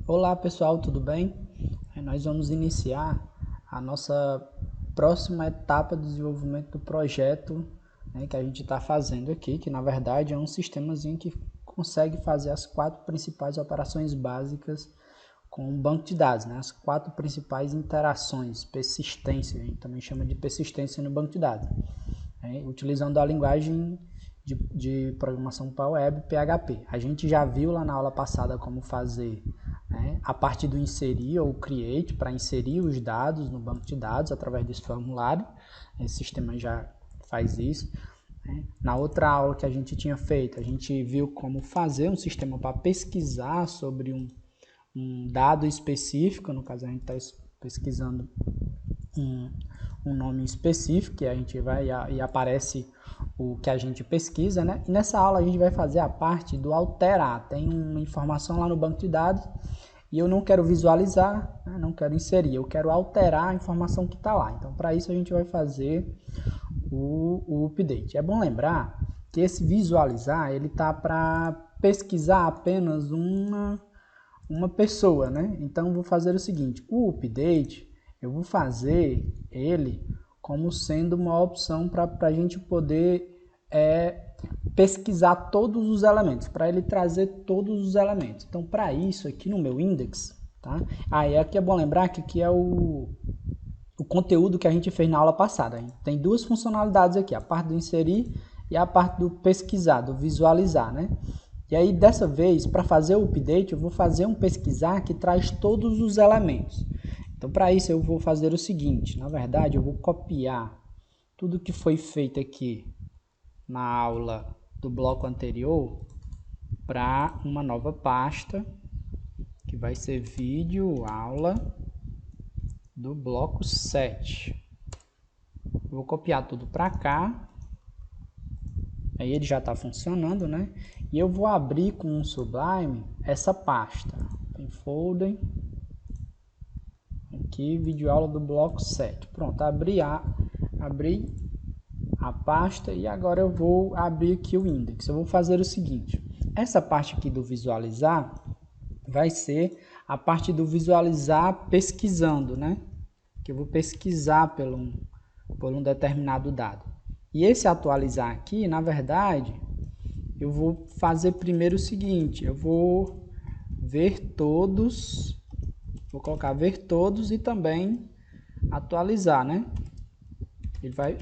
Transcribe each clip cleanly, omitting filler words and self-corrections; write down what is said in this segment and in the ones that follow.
Olá pessoal, tudo bem? Nós vamos iniciar a nossa próxima etapa de desenvolvimento do projeto, que a gente está fazendo aqui, que na verdade é um sistemazinho que consegue fazer as 4 principais operações básicas com o banco de dados, as 4 principais interações, persistência, a gente também chama de persistência no banco de dados, utilizando a linguagem de programação para web, PHP. A gente já viu lá na aula passada como fazer a parte do inserir ou create, para inserir os dados no banco de dados através desse formulário. Esse sistema já faz isso. Na outra aula que a gente tinha feito, a gente viu como fazer um sistema para pesquisar sobre um dado específico. No caso, a gente está pesquisando um nome específico, que a gente vai e aparece o que a gente pesquisa, E nessa aula a gente vai fazer a parte do alterar. Tem uma informação lá no banco de dados e eu não quero visualizar, não quero inserir, eu quero alterar a informação que está lá. Então, para isso a gente vai fazer o update. É bom lembrar que esse visualizar, ele tá para pesquisar apenas uma pessoa, Então, eu vou fazer o seguinte, o update, eu vou fazer ele como sendo uma opção para a gente poder pesquisar todos os elementos, para ele trazer todos os elementos. Então, para isso, aqui no meu index, aqui é bom lembrar que aqui é o conteúdo que a gente fez na aula passada. Tem 2 funcionalidades aqui, a parte do inserir e a parte do pesquisar, do visualizar, E aí, dessa vez, para fazer o update, eu vou fazer um pesquisar que traz todos os elementos. Então, para isso, eu vou fazer o seguinte. Na verdade, eu vou copiar tudo que foi feito aqui na aula do bloco anterior para uma nova pasta, que vai ser vídeo aula do bloco 7. Eu vou copiar tudo para cá. Aí ele já está funcionando, E eu vou abrir com o Sublime essa pasta. Tem folder. Aqui, vídeo aula do bloco 7. Pronto, abri a pasta e agora eu vou abrir aqui o index. Eu vou fazer o seguinte. Essa parte aqui do visualizar vai ser a parte do visualizar pesquisando, Que eu vou pesquisar por um determinado dado. E esse atualizar aqui, na verdade, eu vou fazer primeiro o seguinte, eu vou ver todos, vou colocar ver todos e também atualizar,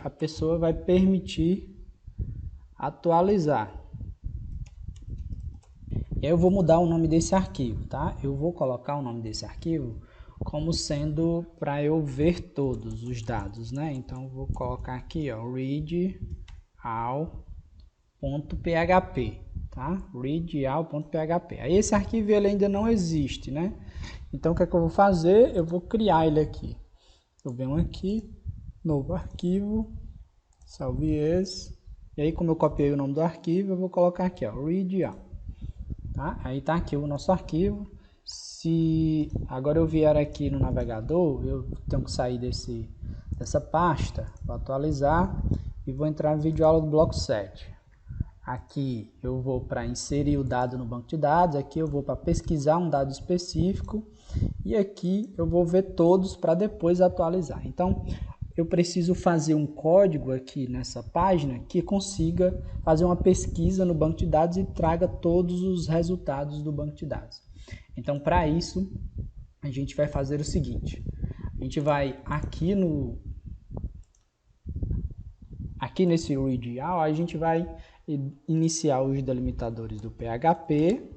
a pessoa vai permitir atualizar. E aí eu vou mudar o nome desse arquivo, Eu vou colocar o nome desse arquivo como sendo para eu ver todos os dados, Então, eu vou colocar aqui, read all.php, read all.php. Aí esse arquivo ele ainda não existe, Então, o que é que eu vou fazer? Eu vou criar ele aqui. Eu venho aqui, novo arquivo, salve esse. E aí, como eu copiei o nome do arquivo, eu vou colocar aqui, read all. Aí tá aqui o nosso arquivo. Se agora eu vier aqui no navegador, eu tenho que sair dessa pasta, vou atualizar e vou entrar no vídeo aula do bloco 7. Aqui eu vou para inserir o dado no banco de dados, aqui eu vou para pesquisar um dado específico e aqui eu vou ver todos para depois atualizar. Então, eu preciso fazer um código aqui nessa página que consiga fazer uma pesquisa no banco de dados e traga todos os resultados do banco de dados. Então, para isso, a gente vai fazer o seguinte. A gente vai aqui nesse read all, a gente vai iniciar os delimitadores do PHP.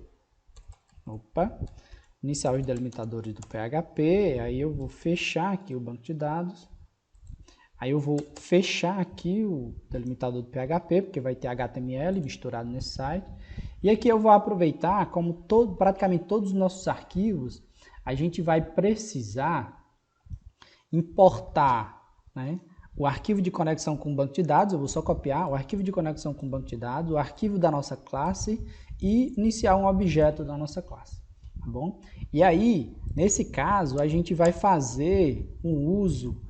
Iniciar os delimitadores do PHP. Aí eu vou fechar aqui o banco de dados. Aí eu vou fechar aqui o delimitador do PHP, porque vai ter HTML misturado nesse site. E aqui eu vou aproveitar, como praticamente todos os nossos arquivos, a gente vai precisar importar o arquivo de conexão com o banco de dados. Eu vou só copiar o arquivo de conexão com o banco de dados, o arquivo da nossa classe e iniciar um objeto da nossa classe. Tá bom? E aí, nesse caso, a gente vai fazer um uso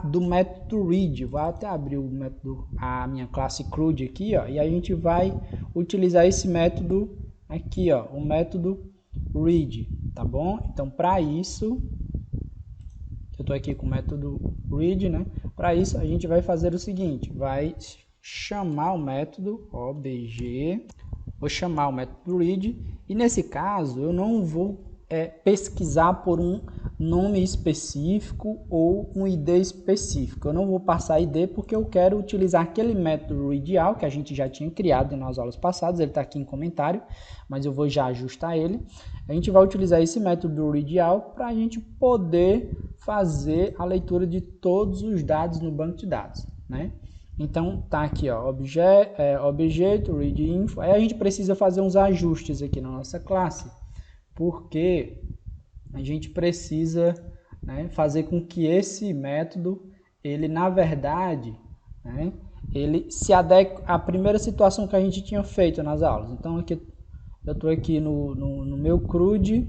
do método read. Vou até abrir a minha classe CRUD aqui, e aí a gente vai utilizar esse método aqui, o método read. tá bom? Então, para isso, eu estou aqui com o método read, né? Para isso, a gente vai fazer o seguinte, vai chamar o método obj, vou chamar o método read, e nesse caso, eu não vou pesquisar por um nome específico ou um ID específico. Eu não vou passar ID porque eu quero utilizar aquele método readAll que a gente já tinha criado nas aulas passadas, ele está aqui em comentário, mas eu vou já ajustar ele. A gente vai utilizar esse método readAll para a gente poder fazer a leitura de todos os dados no banco de dados, né? Então, tá aqui, ó, objeto, readInfo. Aí a gente precisa fazer uns ajustes aqui na nossa classe, porque a gente precisa, né, fazer com que esse método, ele na verdade, né, ele se adeque à primeira situação que a gente tinha feito nas aulas. Então, aqui, eu estou aqui no meu CRUD,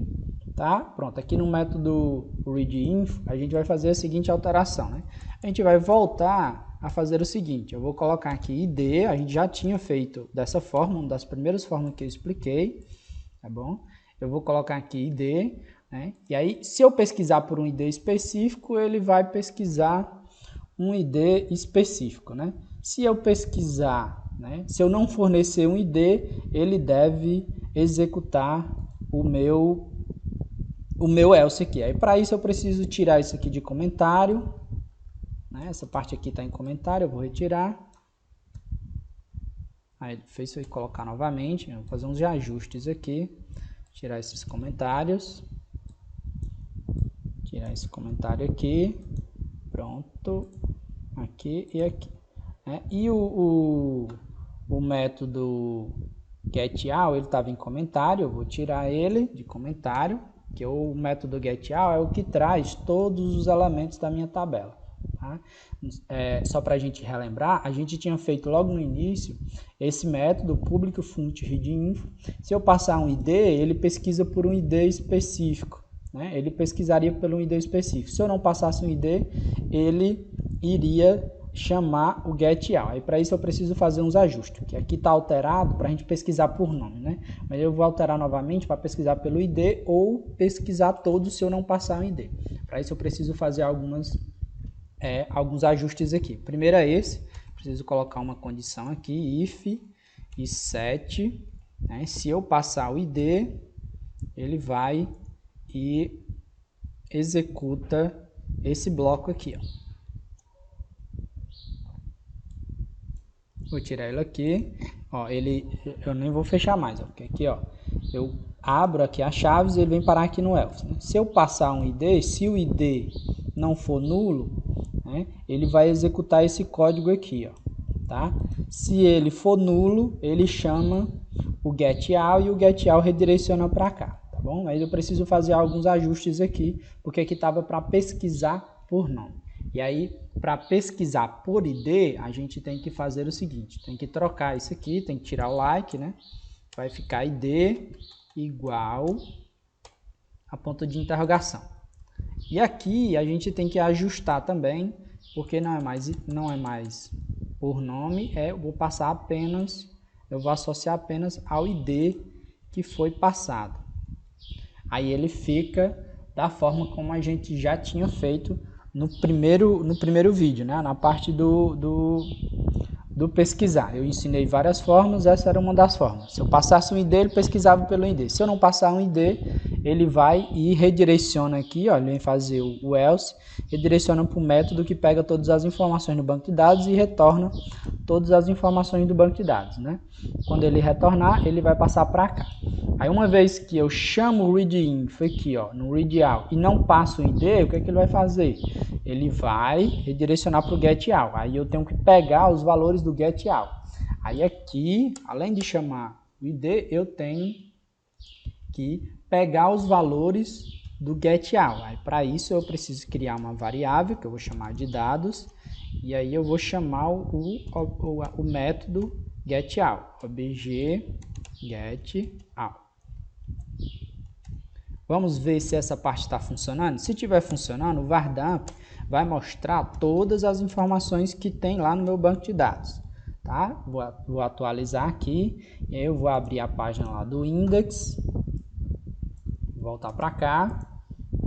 tá? Pronto, aqui no método readInfo, a gente vai fazer a seguinte alteração, né? A gente vai voltar a fazer o seguinte, eu vou colocar aqui ID, a gente já tinha feito dessa forma, uma das primeiras formas que eu expliquei, tá bom? Eu vou colocar aqui ID, né? E aí, se eu pesquisar por um ID específico, ele vai pesquisar um ID específico, né? Se eu pesquisar, né? Se eu não fornecer um ID, ele deve executar o meu else aqui. Aí, para isso, eu preciso tirar isso aqui de comentário, né? Essa parte aqui está em comentário, eu vou retirar. Aí, fez isso aí, colocar novamente, eu vou fazer uns ajustes aqui. Tirar esses comentários, tirar esse comentário aqui, pronto, aqui e aqui. E o método getAll, ele estava em comentário, eu vou tirar ele de comentário, que o método getAll é o que traz todos os elementos da minha tabela. Tá? Só para a gente relembrar, a gente tinha feito logo no início esse método public funct readInfo. Se eu passar um ID, ele pesquisa por um ID específico, né? Ele pesquisaria pelo ID específico. Se eu não passasse um ID, ele iria chamar o getAll. Aí para isso eu preciso fazer uns ajustes, que aqui está alterado para a gente pesquisar por nome, né? Mas eu vou alterar novamente para pesquisar pelo ID ou pesquisar todos se eu não passar um ID. Para isso eu preciso fazer alguns ajustes aqui. Primeiro é esse, preciso colocar uma condição aqui, if e set, né? Se eu passar o ID, ele vai e executa esse bloco aqui, ó. Vou tirar ele aqui, ó, eu nem vou fechar mais, ó, porque aqui, ó, eu abro aqui as chaves e ele vem parar aqui no else, né? Se eu passar um ID, se o ID não for nulo, né, ele vai executar esse código aqui, ó, tá? Se ele for nulo, ele chama o getAll e o getAll redireciona para cá, tá bom? Mas eu preciso fazer alguns ajustes aqui, porque aqui estava para pesquisar por nome. E aí, para pesquisar por ID, a gente tem que fazer o seguinte, tem que trocar isso aqui, tem que tirar o like, né? Vai ficar ID igual a ponto de interrogação. E aqui a gente tem que ajustar também, porque não é mais por nome, eu vou passar apenas, eu vou associar apenas ao ID que foi passado. Aí ele fica da forma como a gente já tinha feito no primeiro vídeo, né? Na parte do pesquisar. Eu ensinei várias formas, essa era uma das formas. Se eu passasse um ID, ele pesquisava pelo ID. Se eu não passar um ID, ele vai e redireciona aqui, ó, ele vem fazer o else, redireciona para o método que pega todas as informações do banco de dados e retorna todas as informações do banco de dados, né? Quando ele retornar, ele vai passar para cá. Aí uma vez que eu chamo o readInfo aqui, ó, no readAll e não passo o ID, o que é que ele vai fazer? Ele vai redirecionar para o getAll. Aí eu tenho que pegar os valores do getAll. Aí aqui, além de chamar o ID, eu tenho que pegar os valores do getAll. Aí para isso eu preciso criar uma variável que eu vou chamar de dados. E aí eu vou chamar o método getAll, obj getAll. Vamos ver se essa parte está funcionando. Se estiver funcionando, o vardump vai mostrar todas as informações que tem lá no meu banco de dados. Tá? Vou atualizar aqui. Eu vou abrir a página lá do index. voltar para cá,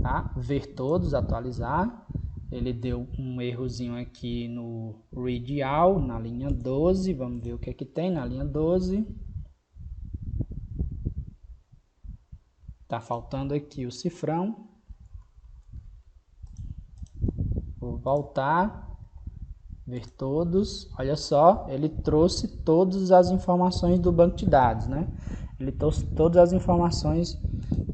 tá? Ver todos, atualizar. Ele deu um errozinho aqui no read all, na linha 12. Vamos ver o que é que tem na linha 12. Tá faltando aqui o cifrão. Vou voltar, ver todos. Olha só, ele trouxe todas as informações do banco de dados, né? Ele trouxe todas as informações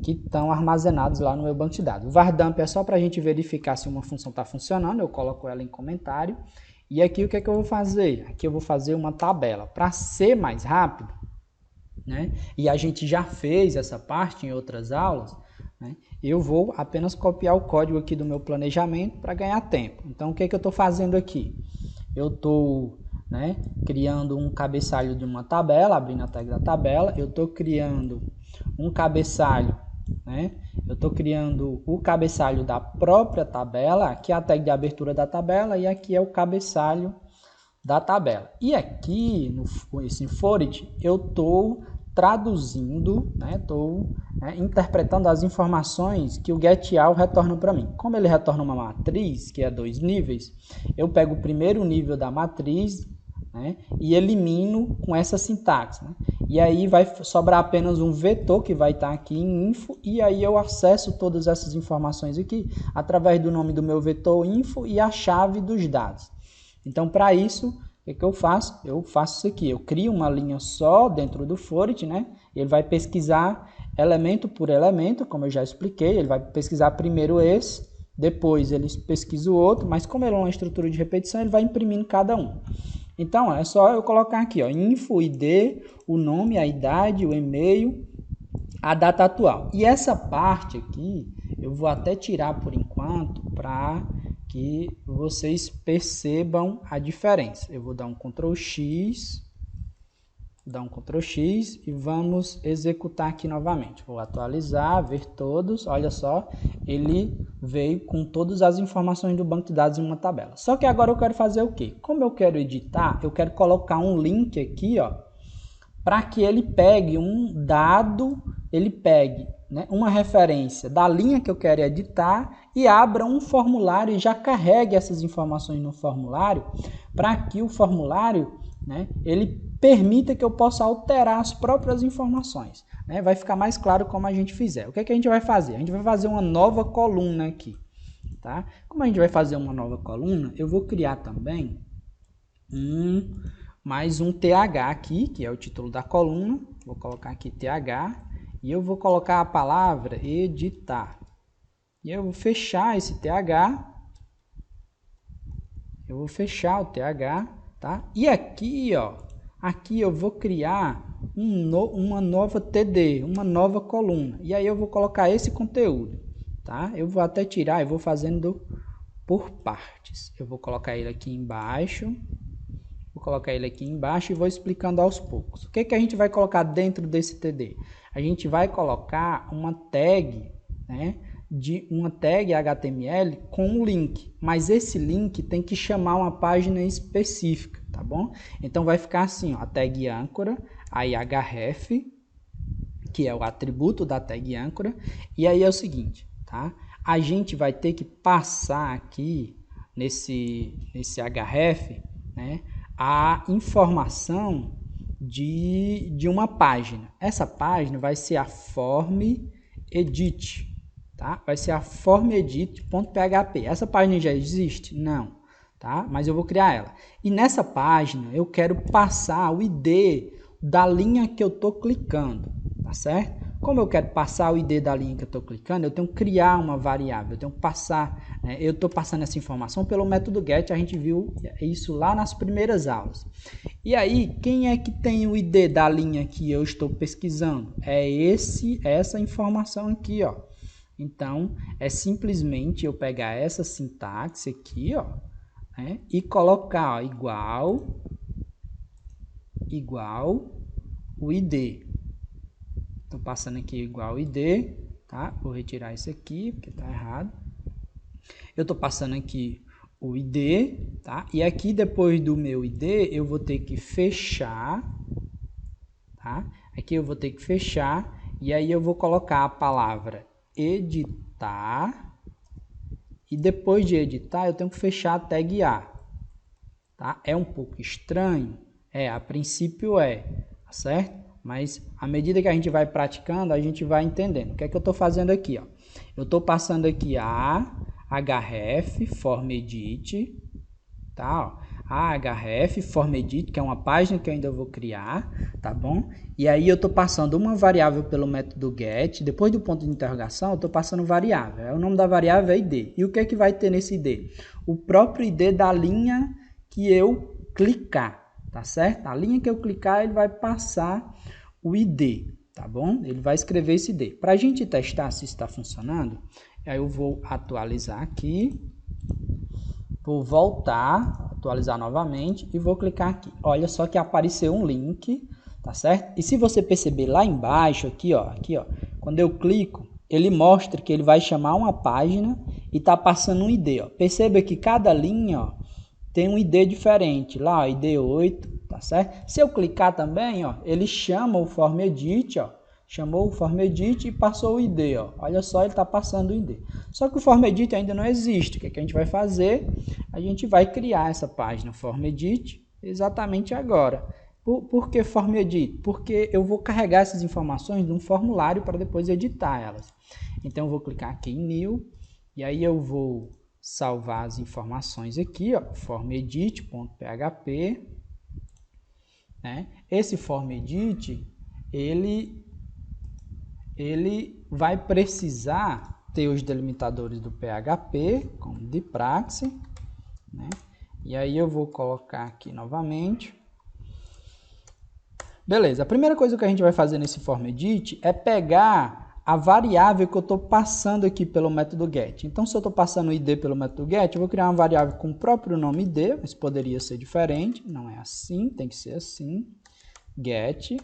que estão armazenadas lá no meu banco de dados. O vardump é só para a gente verificar se uma função está funcionando. Eu coloco ela em comentário. E aqui o que é que eu vou fazer? Aqui eu vou fazer uma tabela. Para ser mais rápido, né? E a gente já fez essa parte em outras aulas, né? Eu vou apenas copiar o código aqui do meu planejamento para ganhar tempo. Então, o que é que eu estou fazendo aqui? Eu estou, né, criando um cabeçalho de uma tabela, abrindo a tag da tabela. Eu estou criando um cabeçalho, né? Eu estou criando o cabeçalho da própria tabela. Aqui é a tag de abertura da tabela e aqui é o cabeçalho da tabela. E aqui, esse for it, eu estou traduzindo, né, interpretando as informações que o getAll retorna para mim. Como ele retorna uma matriz, que é 2 níveis, eu pego o primeiro nível da matriz, né, e elimino com essa sintaxe. Né? E aí vai sobrar apenas um vetor que vai estar aqui em info, e aí eu acesso todas essas informações aqui através do nome do meu vetor info e a chave dos dados. Então, para isso, o que eu faço? Eu faço isso aqui, eu crio uma linha só dentro do for it, né? Ele vai pesquisar elemento por elemento, como eu já expliquei, ele vai pesquisar primeiro esse, depois ele pesquisa o outro, mas como ele é uma estrutura de repetição, ele vai imprimindo cada um. Então, é só eu colocar aqui, ó, info, ID, o nome, a idade, o e-mail, a data atual. E essa parte aqui, eu vou até tirar por enquanto para que vocês percebam a diferença. Eu vou dar um Ctrl X, e vamos executar aqui novamente. Vou atualizar, ver todos, olha só, ele veio com todas as informações do banco de dados em uma tabela. Só que agora eu quero fazer o quê? Como eu quero editar, eu quero colocar um link aqui, ó, para que ele pegue um dado, ele pegue, né, uma referência da linha que eu quero editar e abra um formulário e já carregue essas informações no formulário para que o formulário, né, ele permita que eu possa alterar as próprias informações. Né? Vai ficar mais claro como a gente fizer. O que é que a gente vai fazer? A gente vai fazer uma nova coluna aqui. Tá? Como a gente vai fazer uma nova coluna, eu vou criar também mais um TH aqui, que é o título da coluna. Vou colocar aqui TH e eu vou colocar a palavra editar. E eu vou fechar esse TH. Eu vou fechar o TH, tá? E aqui, ó, aqui eu vou criar uma nova TD, uma nova coluna. E aí eu vou colocar esse conteúdo, tá? Eu vou até tirar e vou fazendo por partes. Eu vou colocar ele aqui embaixo. Vou colocar ele aqui embaixo e vou explicando aos poucos. O que que a gente vai colocar dentro desse TD? A gente vai colocar uma tag, né, de uma tag HTML com um link, mas esse link tem que chamar uma página específica, tá bom? Então vai ficar assim, ó, a tag âncora, aí href, que é o atributo da tag âncora, e aí é o seguinte, tá? A gente vai ter que passar aqui nesse href, né, a informação de uma página. Essa página vai ser a form edit, tá? Vai ser a formedit.php. Essa página já existe? Não, tá? Mas eu vou criar ela. E nessa página eu quero passar o ID da linha que eu estou clicando, tá certo? Como eu quero passar o ID da linha que eu estou clicando, eu tenho que criar uma variável, eu tenho que passar, né, eu estou passando essa informação pelo método get, a gente viu isso lá nas primeiras aulas. E aí, quem é que tem o ID da linha que eu estou pesquisando? É essa informação aqui, ó. Então, é simplesmente eu pegar essa sintaxe aqui, ó, né, e colocar, ó, igual o ID. Estou passando aqui igual ID, tá? Vou retirar isso aqui, porque está errado. Eu estou passando aqui o ID, tá? E aqui depois do meu ID, eu vou ter que fechar, tá? Aqui eu vou ter que fechar, e aí eu vou colocar a palavra editar, e depois de editar eu tenho que fechar a tag A. Tá? É um pouco estranho? A princípio tá certo? Mas à medida que a gente vai praticando, a gente vai entendendo. O que é que eu estou fazendo aqui? Ó? Eu estou passando aqui a href form edit, tá? Ó. A href form edit, que é uma página que eu ainda vou criar, tá bom? E aí eu estou passando uma variável pelo método get, depois do ponto de interrogação eu estou passando variável. O nome da variável é id. E o que é que vai ter nesse id? O próprio id da linha que eu clicar, tá certo? A linha que eu clicar, ele vai passar o id, tá bom? Ele vai escrever esse id. Para a gente testar se está funcionando, aí eu vou atualizar aqui, vou voltar, atualizar novamente e vou clicar aqui. Olha só que apareceu um link, tá certo? E se você perceber lá embaixo, aqui ó, quando eu clico, ele mostra que ele vai chamar uma página e tá passando um id, ó. Perceba que cada linha, ó, tem um id diferente, lá, ó, id 8, tá certo? Se eu clicar também, ó, ele chama o form edit, ó, chamou o form edit e passou o id, ó. Olha só, ele está passando o id. Só que o form edit ainda não existe. O que é que a gente vai fazer? A gente vai criar essa página form edit exatamente agora. Por que form edit? Porque eu vou carregar essas informações num formulário para depois editar elas. Então eu vou clicar aqui em new e aí eu vou salvar as informações aqui, ó, formedit.php, né? Esse formedit, ele vai precisar ter os delimitadores do PHP, como de praxe, né? E aí eu vou colocar aqui novamente. Beleza, a primeira coisa que a gente vai fazer nesse formedit é pegar a variável que eu estou passando aqui pelo método get. Então, se eu estou passando o id pelo método get, eu vou criar uma variável com o próprio nome id, mas poderia ser diferente, não é assim, tem que ser assim, get,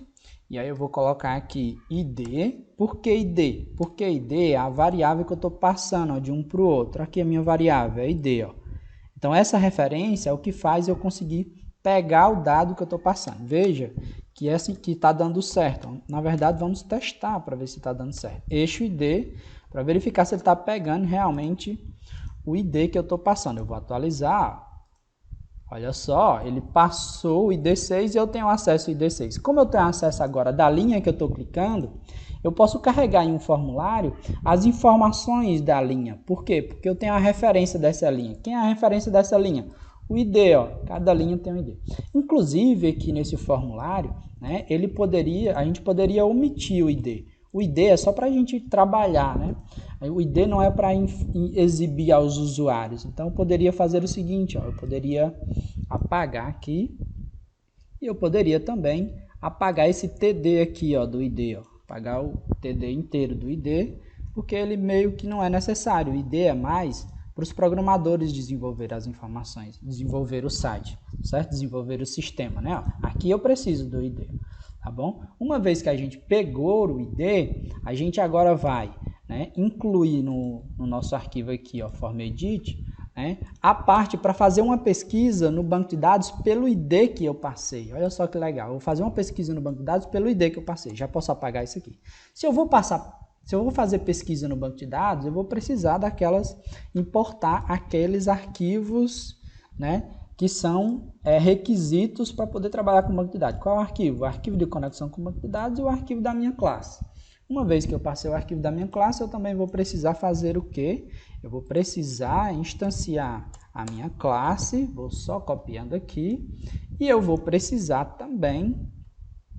e aí eu vou colocar aqui id. Por que id? Porque id é a variável que eu estou passando, ó, de um para o outro. Aqui a minha variável é id, ó. Então, essa referência é o que faz eu conseguir pegar o dado que eu estou passando. Veja que é assim que está dando certo. Na verdade, vamos testar para ver se está dando certo. Eixo ID, para verificar se ele está pegando realmente o ID que eu estou passando. Eu vou atualizar. Olha só, ele passou o ID6 e eu tenho acesso ao ID6. Como eu tenho acesso agora da linha que eu estou clicando, eu posso carregar em um formulário as informações da linha. Por quê? Porque eu tenho a referência dessa linha. Quem é a referência dessa linha? O ID, ó, cada linha tem um ID. Inclusive, aqui nesse formulário, né, a gente poderia omitir o ID. O ID é só para a gente trabalhar, né? O ID não é para exibir aos usuários. Então, eu poderia fazer o seguinte, ó, eu poderia apagar aqui e eu poderia também apagar esse TD aqui, ó, do ID, ó, apagar o TD inteiro do ID, porque ele meio que não é necessário. O ID é mais para os programadores desenvolver as informações, desenvolver o site, certo? Desenvolver o sistema, né? Aqui eu preciso do ID, tá bom? Uma vez que a gente pegou o ID, a gente agora vai, né, incluir no nosso arquivo aqui, ó, formedit, né, a parte para fazer uma pesquisa no banco de dados pelo ID que eu passei. Olha só que legal, eu vou fazer uma pesquisa no banco de dados pelo ID que eu passei. Já posso apagar isso aqui. Se eu vou fazer pesquisa no banco de dados, eu vou precisar importar aqueles arquivos, né, que são requisitos para poder trabalhar com banco de dados. Qual é o arquivo? O arquivo de conexão com o banco de dados e o arquivo da minha classe. Uma vez que eu passei o arquivo da minha classe, eu também vou precisar fazer o quê? Eu vou precisar instanciar a minha classe, vou só copiando aqui, e eu vou precisar também,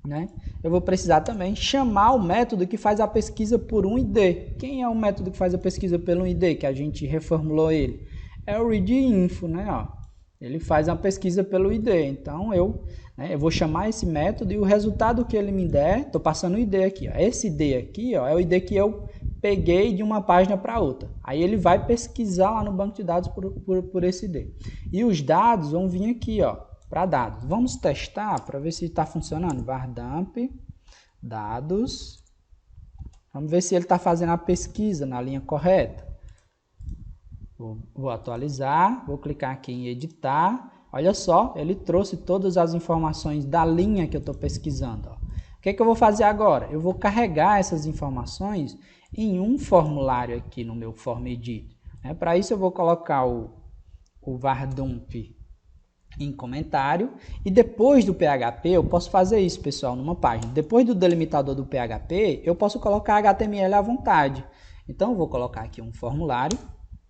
né? Eu vou precisar também chamar o método que faz a pesquisa por um ID. Quem é o método que faz a pesquisa pelo ID, que a gente reformulou ele? É o readInfo, né? Ó, ele faz a pesquisa pelo ID. Então, eu vou chamar esse método e o resultado que ele me der, estou passando o ID aqui. Ó. Esse ID aqui, ó, é o ID que eu peguei de uma página para outra. Aí ele vai pesquisar lá no banco de dados por esse ID. E os dados vão vir aqui, ó, para dados. Vamos testar para ver se está funcionando. Vardamp, dados. Vamos ver se ele está fazendo a pesquisa na linha correta. Vou atualizar, vou clicar aqui em editar. Olha só, ele trouxe todas as informações da linha que eu estou pesquisando. Ó. O que é que eu vou fazer agora? Eu vou carregar essas informações em um formulário aqui no meu FormEdit. Para isso eu vou colocar o var_dump em comentário, e depois do PHP eu posso fazer isso, pessoal, numa página. Depois do delimitador do PHP, eu posso colocar HTML à vontade. Então eu vou colocar aqui um formulário,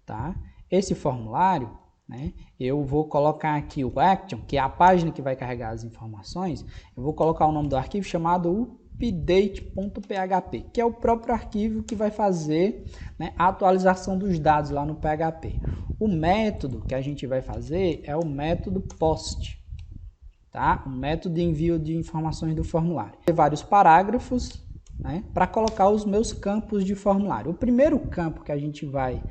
tá? Esse formulário, né, eu vou colocar aqui o action, que é a página que vai carregar as informações. Eu vou colocar o nome do arquivo chamado update.php, que é o próprio arquivo que vai fazer, né, a atualização dos dados lá no PHP. O método que a gente vai fazer é o método post, tá? O método de envio de informações do formulário. Tem vários parágrafos, né, para colocar os meus campos de formulário. O primeiro campo que a gente vai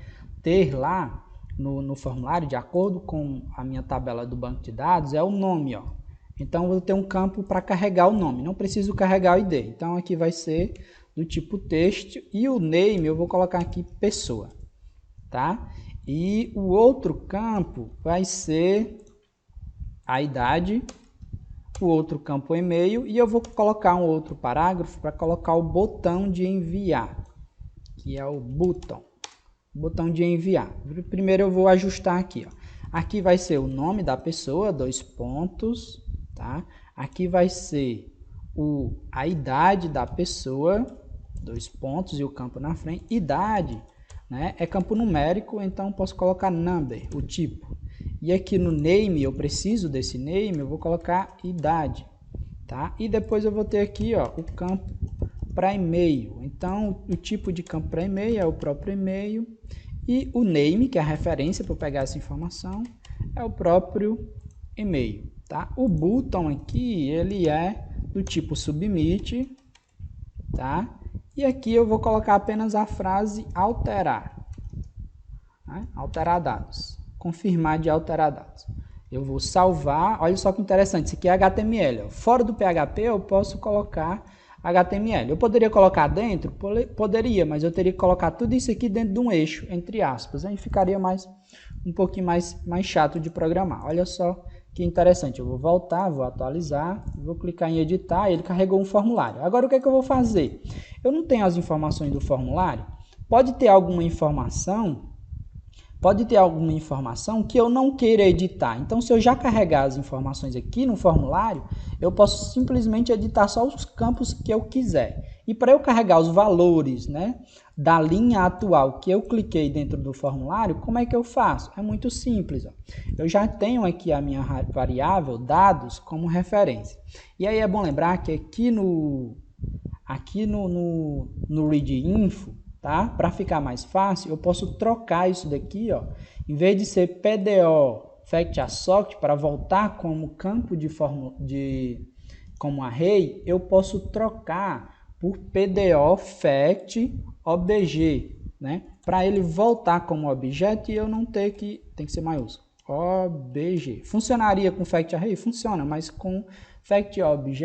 ter lá no formulário, de acordo com a minha tabela do banco de dados, é o nome, ó. Então, eu vou ter um campo para carregar o nome, não preciso carregar o ID. Então, aqui vai ser do tipo texto, e o name eu vou colocar aqui pessoa, tá? E o outro campo vai ser a idade, o outro campo e-mail, e eu vou colocar um outro parágrafo para colocar o botão de enviar, que é o botão de enviar. Primeiro eu vou ajustar aqui, ó. Aqui vai ser o nome da pessoa, 2 pontos, tá? Aqui vai ser a idade da pessoa, 2 pontos e o campo na frente. Idade, né, é campo numérico, então posso colocar number, o tipo. E aqui no name, eu preciso desse name, eu vou colocar idade, tá? E depois eu vou ter aqui, ó, o campo para e-mail. Então, o tipo de campo para e-mail é o próprio e-mail. E o name, que é a referência para eu pegar essa informação, é o próprio e-mail, tá? O button aqui, ele é do tipo submit, tá? E aqui eu vou colocar apenas a frase alterar, né? Alterar dados, confirmar de alterar dados. Eu vou salvar, olha só que interessante, isso aqui é HTML. Ó. Fora do PHP eu posso colocar HTML. Eu poderia colocar dentro? Poderia, mas eu teria que colocar tudo isso aqui dentro de um eixo, entre aspas. Aí ficaria um pouquinho mais chato de programar. Olha só que interessante. Eu vou voltar, vou atualizar, vou clicar em editar, ele carregou um formulário. Agora o que é que eu vou fazer? Eu não tenho as informações do formulário. Pode ter alguma informação que eu não queira editar. Então, se eu já carregar as informações aqui no formulário, eu posso simplesmente editar só os campos que eu quiser. E para eu carregar os valores, né, da linha atual que eu cliquei dentro do formulário, como é que eu faço? É muito simples. Ó. Eu já tenho aqui a minha variável dados como referência. E aí é bom lembrar que aqui no readInfo, tá? Para ficar mais fácil, eu posso trocar isso daqui, ó. Em vez de ser PDO FactAssoct para voltar como campo como array, eu posso trocar por PDO FactObj, né? Para ele voltar como objeto e eu não ter que tem que ser maiúsculo. OBJ. Funcionaria com FactArray? Funciona, mas com FactObj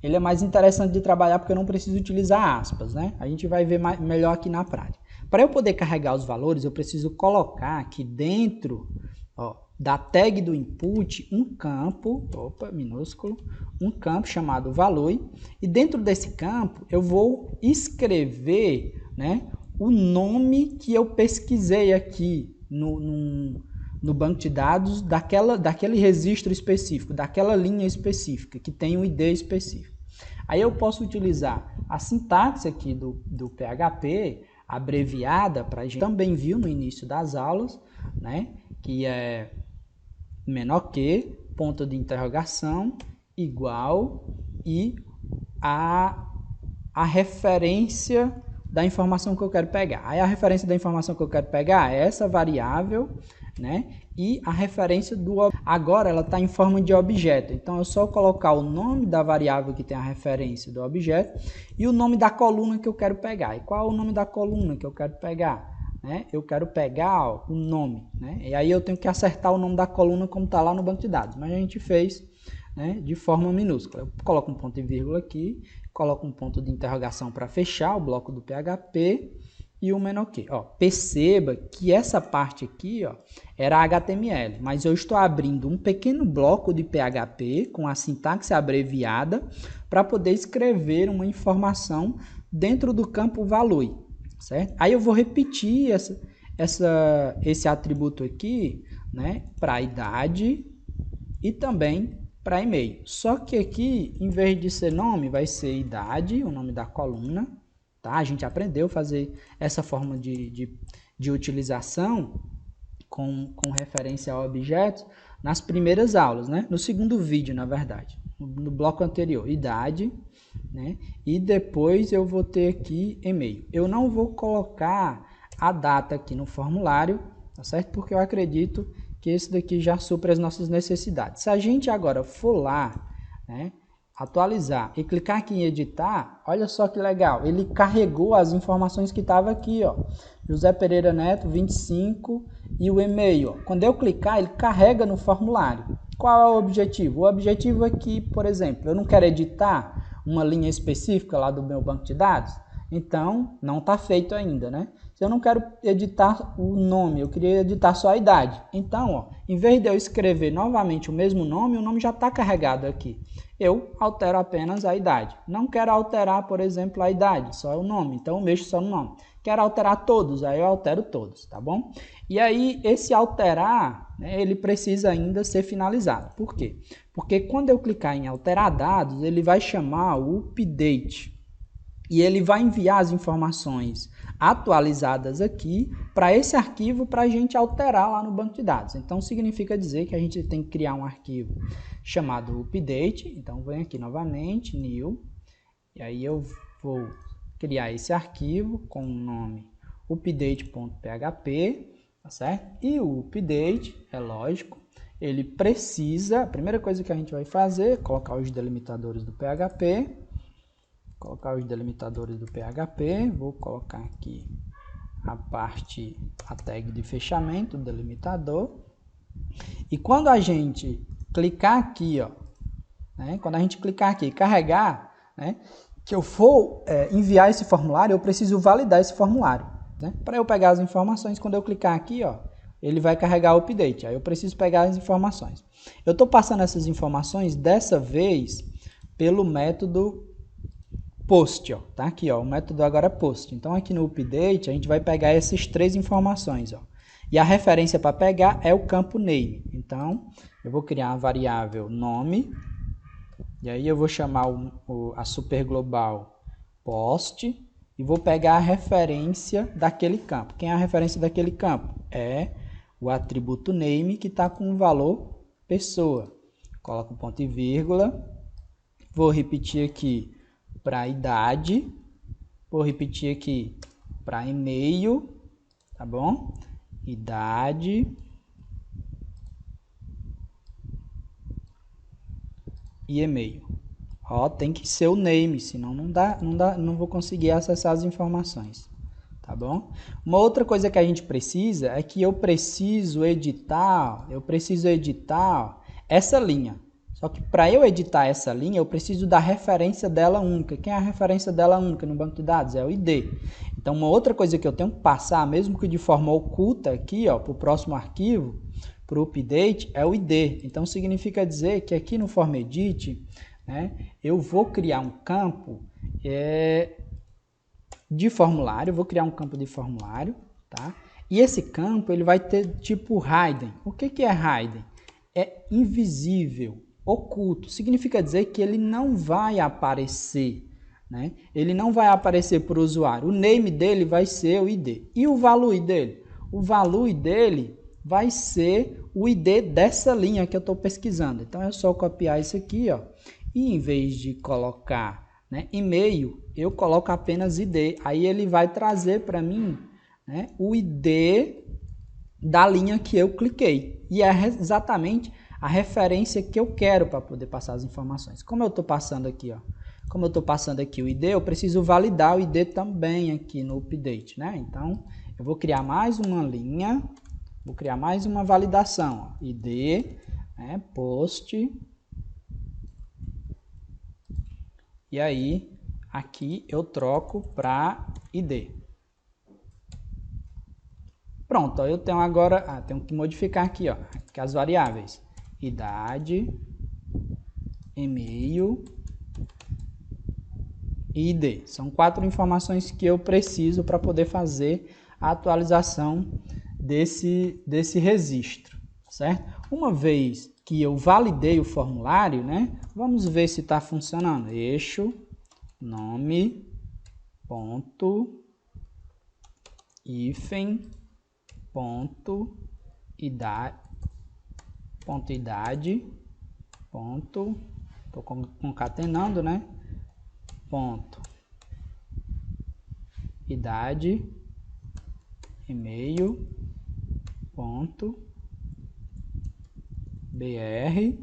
ele é mais interessante de trabalhar porque eu não preciso utilizar aspas, né? A gente vai ver melhor aqui na prática. Para eu poder carregar os valores, eu preciso colocar aqui dentro, ó, da tag do input um campo, minúsculo, um campo chamado valor, e dentro desse campo eu vou escrever, né, o nome que eu pesquisei aqui no banco de dados daquele registro específico, daquela linha específica, que tem um ID específico. Aí eu posso utilizar a sintaxe aqui do PHP, abreviada, para a gente também viu no início das aulas, né? Que é menor que, ponto de interrogação, igual, e a referência da informação que eu quero pegar. Aí a referência da informação que eu quero pegar é essa variável, né? E a referência agora ela está em forma de objeto. Então é só colocar o nome da variável que tem a referência do objeto e o nome da coluna que eu quero pegar. E qual é o nome da coluna que eu quero pegar? Né? Eu quero pegar, ó, o nome, né? E aí eu tenho que acertar o nome da coluna como está lá no banco de dados. Mas a gente fez, né, de forma minúscula. Eu coloco um ponto e vírgula aqui, coloco um ponto de interrogação para fechar o bloco do PHP, e o menor que. Ó, perceba que essa parte aqui, ó, era HTML, mas eu estou abrindo um pequeno bloco de PHP com a sintaxe abreviada para poder escrever uma informação dentro do campo value, certo? Aí eu vou repetir esse atributo aqui, né, para a idade e também para e-mail. Só que aqui, em vez de ser nome, vai ser idade, o nome da coluna. Tá? A gente aprendeu a fazer essa forma de utilização com referência a objetos nas primeiras aulas, né? No segundo vídeo, na verdade, no bloco anterior, idade, né? E depois eu vou ter aqui e-mail. Eu não vou colocar a data aqui no formulário, tá certo? Porque eu acredito que esse daqui já supre as nossas necessidades. Se a gente agora for lá, né, atualizar e clicar aqui em editar, olha só que legal, ele carregou as informações que estavam aqui, ó, José Pereira Neto, 25 e o e-mail. Ó. Quando eu clicar, ele carrega no formulário. Qual é o objetivo? O objetivo é que, por exemplo, eu não quero editar uma linha específica lá do meu banco de dados, então não está feito ainda, né? Se eu não quero editar o nome, eu queria editar só a idade. Então, ó, em vez de eu escrever novamente o mesmo nome, o nome já está carregado aqui. Eu altero apenas a idade. Não quero alterar, por exemplo, a idade, só o nome. Então, eu mexo só no nome. Quero alterar todos, aí eu altero todos, tá bom? E aí, esse alterar, né, ele precisa ainda ser finalizado. Por quê? Porque quando eu clicar em alterar dados, ele vai chamar o update. E ele vai enviar as informações atualizadas aqui para esse arquivo para a gente alterar lá no banco de dados. Então, significa dizer que a gente tem que criar um arquivo chamado update. Então, venho aqui novamente, new, e aí eu vou criar esse arquivo com o nome update.php, tá certo? E o update, é lógico, ele precisa, a primeira coisa que a gente vai fazer é colocar os delimitadores do PHP, vou colocar aqui a tag de fechamento, o delimitador, e quando a gente clicar aqui, ó, né, quando a gente clicar aqui e carregar, né, que eu for enviar esse formulário, eu preciso validar esse formulário, né, para eu pegar as informações. Quando eu clicar aqui, ó, ele vai carregar o update, aí eu preciso pegar as informações. Eu estou passando essas informações dessa vez pelo método post, ó, tá aqui, ó, o método agora é post. Então aqui no update a gente vai pegar essas três informações, ó. E a referência para pegar é o campo name. Então eu vou criar a variável nome, e aí eu vou chamar a super global post e vou pegar a referência daquele campo. Quem é a referência daquele campo? É o atributo name que está com o valor pessoa. Coloco um ponto e vírgula, vou repetir aqui para idade, vou repetir aqui para e-mail, tá bom? Idade e e-mail. Ó, tem que ser o name, senão não vou conseguir acessar as informações, tá bom? Uma outra coisa que a gente precisa é que eu preciso editar essa linha. Só que para eu editar essa linha, eu preciso da referência dela única. Quem é a referência dela única no banco de dados? É o ID. Então, uma outra coisa que eu tenho que passar, mesmo que de forma oculta aqui, ó, para o próximo arquivo, para o update, é o ID. Então, significa dizer que aqui no FormEdit, né, eu vou criar um campo de formulário, vou criar um campo de formulário, tá? E esse campo, ele vai ter tipo hidden. O que é hidden? É invisível, oculto. Significa dizer que ele não vai aparecer, né? Ele não vai aparecer para o usuário. O name dele vai ser o ID. E o value dele? O value dele vai ser o ID dessa linha que eu estou pesquisando. Então, é só copiar isso aqui, ó. E em vez de colocar, né, e-mail, eu coloco apenas ID. Aí ele vai trazer para mim, né, o ID da linha que eu cliquei. E é exatamente a referência que eu quero para poder passar as informações. Como eu estou passando aqui, ó, como eu estou passando aqui o ID, eu preciso validar o ID também aqui no update, né? Então, eu vou criar mais uma linha, vou criar mais uma validação, ó, ID, né, post. E aí, aqui eu troco para ID. Pronto, ó, eu tenho agora, tenho que modificar aqui, ó, que as variáveis idade, e-mail e ID. São 4 informações que eu preciso para poder fazer a atualização desse registro, certo? Uma vez que eu validei o formulário, né, vamos ver se está funcionando. Eixo, nome, ponto, hífen, ponto, idade, estou concatenando, né? Ponto, idade, e-mail, ponto, br,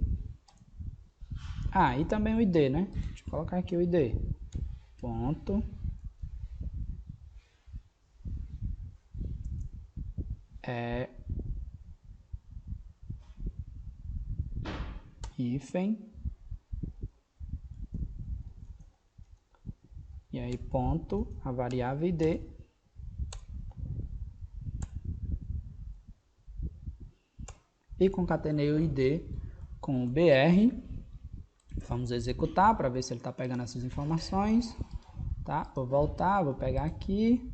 e também o ID, né? Deixa eu colocar aqui o ID, ponto, hífen, e aí ponto, a variável ID, e concatenei o ID com o BR. Vamos executar para ver se ele está pegando essas informações, tá? Vou voltar, vou pegar aqui,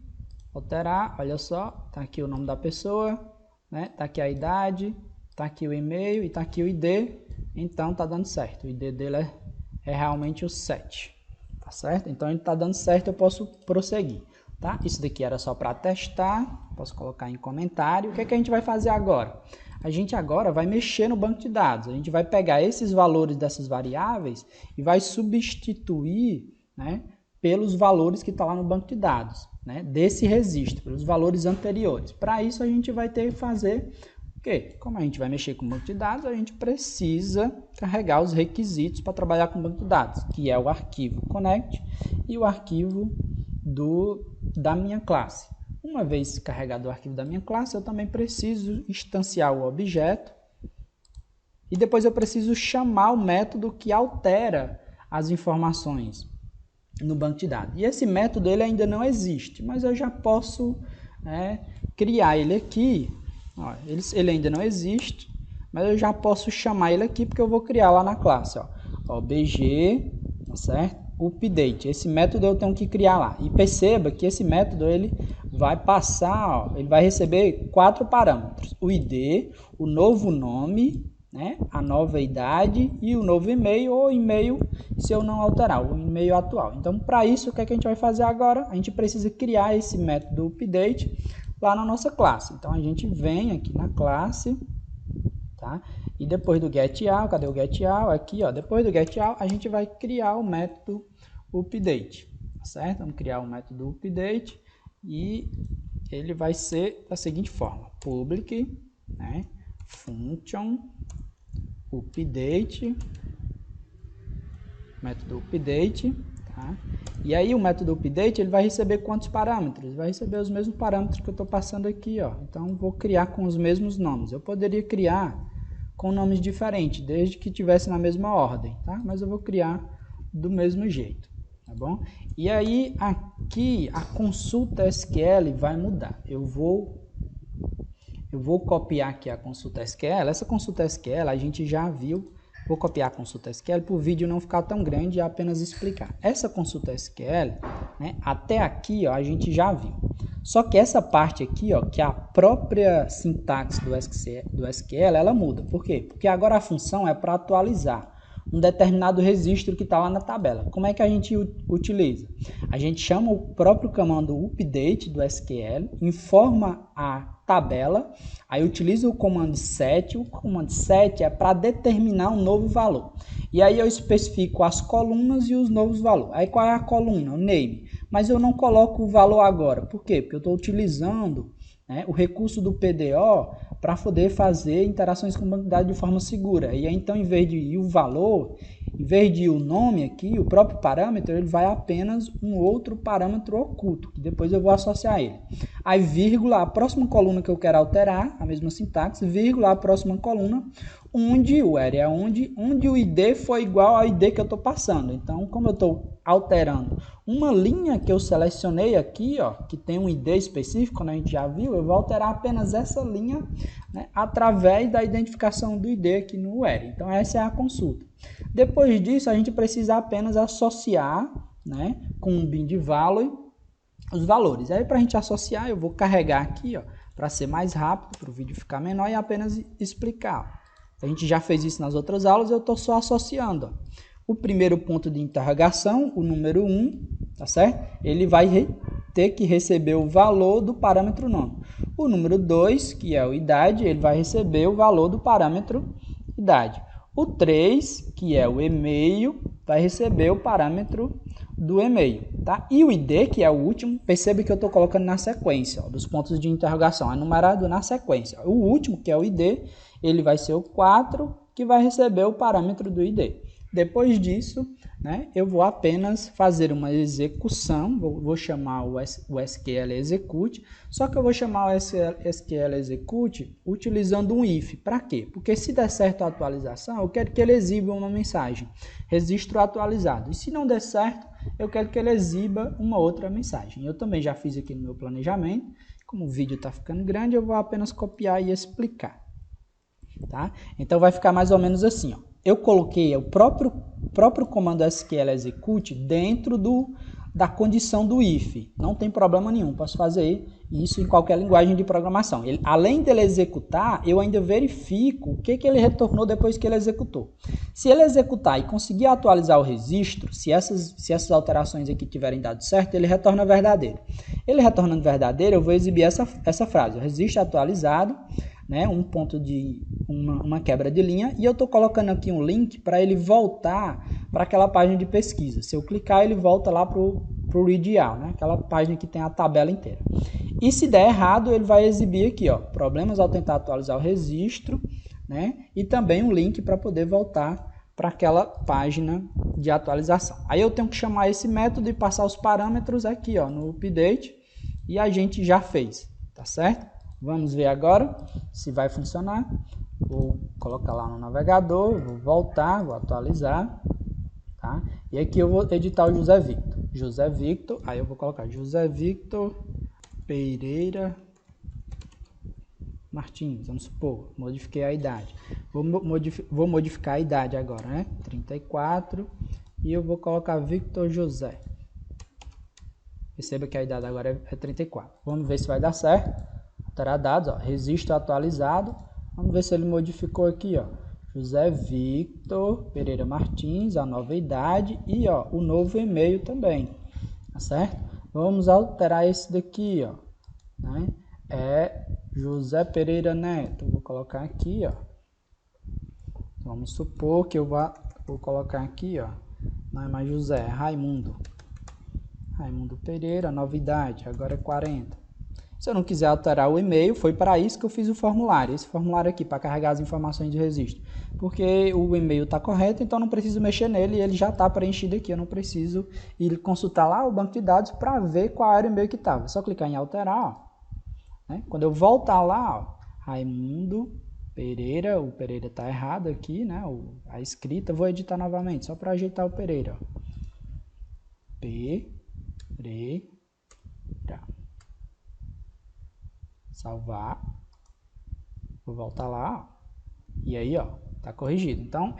alterar, olha só, tá aqui o nome da pessoa, né? Tá aqui a idade, tá aqui o e-mail e tá aqui o ID, então tá dando certo. O ID dele é realmente o 7, tá certo? Então ele tá dando certo, eu posso prosseguir, tá? Isso daqui era só para testar, posso colocar em comentário. O que é que a gente vai fazer agora? A gente agora vai mexer no banco de dados, a gente vai pegar esses valores dessas variáveis e vai substituir, né, pelos valores que estão lá no banco de dados, né, desse registro, pelos valores anteriores. Para isso a gente vai ter que fazer o quê? Como a gente vai mexer com o banco de dados, a gente precisa carregar os requisitos para trabalhar com o banco de dados, que é o arquivo connect e o arquivo da minha classe. Uma vez carregado o arquivo da minha classe, eu também preciso instanciar o objeto e depois eu preciso chamar o método que altera as informações no banco de dados. E esse método ele ainda não existe, mas eu já posso criar ele aqui. Ó, ele ainda não existe, mas eu já posso chamar ele aqui porque eu vou criar lá na classe. Obj, tá certo? Update. Esse método eu tenho que criar lá. E perceba que esse método ele vai passar, ele vai receber 4 parâmetros: o ID, o novo nome, né, a nova idade e o novo e-mail, ou e-mail se eu não alterar, o e-mail atual. Então, para isso, o que é que a gente vai fazer agora? A gente precisa criar esse método update lá na nossa classe. Então, a gente vem aqui na classe, tá? E depois do getAll, cadê o getAll? Aqui, ó, depois do getAll, a gente vai criar o método update, tá certo? Vamos criar o método update e ele vai ser da seguinte forma: public, né, function update, método update, tá? E aí o método update ele vai receber quantos parâmetros? Ele vai receber os mesmos parâmetros que eu estou passando aqui, ó. Então vou criar com os mesmos nomes. Eu poderia criar com nomes diferentes, desde que tivesse na mesma ordem, tá? Mas eu vou criar do mesmo jeito, tá bom? E aí aqui a consulta SQL vai mudar. Eu vou copiar aqui a consulta SQL. Essa consulta SQL a gente já viu. Vou copiar a consulta SQL para o vídeo não ficar tão grande e apenas explicar. Essa consulta SQL, né, até aqui, ó, a gente já viu. Só que essa parte aqui, ó, que é a própria sintaxe do SQL, ela muda. Por quê? Porque agora a função é para atualizar um determinado registro que está lá na tabela. Como é que a gente utiliza? A gente chama o próprio comando update do SQL, informa a tabela, aí utiliza o comando set. O comando set é para determinar um novo valor. E aí eu especifico as colunas e os novos valores. Aí qual é a coluna? O name. Mas eu não coloco o valor agora. Por quê? Porque eu estou utilizando, né, o recurso do PDO para poder fazer interações com o banco de dados de forma segura. E aí, então, em vez de ir o valor, em vez de ir o nome aqui, o próprio parâmetro, ele vai apenas um outro parâmetro oculto, que depois eu vou associar ele. Aí, vírgula, a próxima coluna que eu quero alterar, a mesma sintaxe, vírgula, a próxima coluna, onde o where é onde o id foi igual ao id que eu estou passando. Então, como eu estou alterando uma linha que eu selecionei aqui, ó, que tem um id específico, né, a gente já viu, eu vou alterar apenas essa linha, né, através da identificação do id aqui no where. Então, essa é a consulta. Depois disso, a gente precisa apenas associar, né, com um bin de value os valores. Aí, para a gente associar, eu vou carregar aqui, ó, para ser mais rápido, para o vídeo ficar menor e apenas explicar. A gente já fez isso nas outras aulas, eu estou só associando. Ó. O primeiro ponto de interrogação, o número 1, tá certo? Ele vai ter que receber o valor do parâmetro nome. O número 2, que é o idade, ele vai receber o valor do parâmetro idade. O 3, que é o e-mail, vai receber o parâmetro do e-mail, tá? E o id, que é o último, perceba que eu estou colocando na sequência, ó, dos pontos de interrogação, é numerado na sequência. O último, que é o id, ele vai ser o 4, que vai receber o parâmetro do id. Depois disso, né, eu vou apenas fazer uma execução, vou chamar o SQL execute, só que eu vou chamar o SQL execute utilizando um if. Para quê? Porque se der certo a atualização, eu quero que ele exiba uma mensagem, registro atualizado. E se não der certo, eu quero que ele exiba uma outra mensagem. Eu também já fiz aqui no meu planejamento, como o vídeo está ficando grande, eu vou apenas copiar e explicar. Tá? Então vai ficar mais ou menos assim, ó. Eu coloquei o próprio comando SQL execute dentro da condição do if. Não tem problema nenhum, posso fazer isso em qualquer linguagem de programação. Além dele executar, eu ainda verifico o que ele retornou depois que ele executou. Se ele executar e conseguir atualizar o registro, se essas alterações aqui tiverem dado certo, ele retorna verdadeiro. Ele retornando verdadeiro, eu vou exibir essa frase, registro atualizado, né, um ponto de uma quebra de linha, e eu estou colocando aqui um link para ele voltar para aquela página de pesquisa. Se eu clicar, ele volta lá para o read all, né, aquela página que tem a tabela inteira. E se der errado, ele vai exibir aqui, ó, problemas ao tentar atualizar o registro, né, e também um link para poder voltar para aquela página de atualização. Aí eu tenho que chamar esse método e passar os parâmetros aqui, ó, no update, e a gente já fez, tá certo? Vamos ver agora se vai funcionar. Vou colocar lá no navegador, vou voltar, vou atualizar, tá? E aqui eu vou editar o José Victor. José Victor, aí eu vou colocar José Victor Pereira Martins, vamos supor, modifiquei a idade. Vou modificar a idade agora, né? 34, e eu vou colocar Victor José. Perceba que a idade agora é 34. Vamos ver se vai dar certo. Terá dados, ó, registro atualizado. Vamos ver se ele modificou aqui, ó. José Victor Pereira Martins, a nova idade e, ó, o novo e-mail também, tá certo? Vamos alterar esse daqui, ó, né? É José Pereira Neto. Vou colocar aqui, ó. Vamos supor que eu vou colocar aqui, ó. Não é mais José, é Raimundo. Raimundo Pereira, nova idade, agora é 40. Se eu não quiser alterar o e-mail, foi para isso que eu fiz o formulário. Esse formulário aqui, para carregar as informações de registro. Porque o e-mail está correto, então não preciso mexer nele e ele já está preenchido aqui. Eu não preciso ir consultar lá o banco de dados para ver qual era o e-mail que estava. É só clicar em alterar, ó, né? Quando eu voltar lá, ó, Raimundo Pereira, o Pereira está errado aqui, né? A escrita, vou editar novamente, só para ajeitar o Pereira. Ó. Pereira. Salvar, vou voltar lá, e aí, ó, tá corrigido. Então,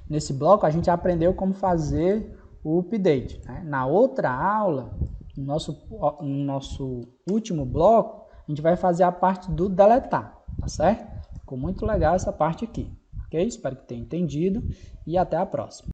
nesse bloco a gente aprendeu como fazer o update, né? Na outra aula, no nosso último bloco, a gente vai fazer a parte do deletar, tá certo? Ficou muito legal essa parte aqui, ok? Espero que tenha entendido e até a próxima.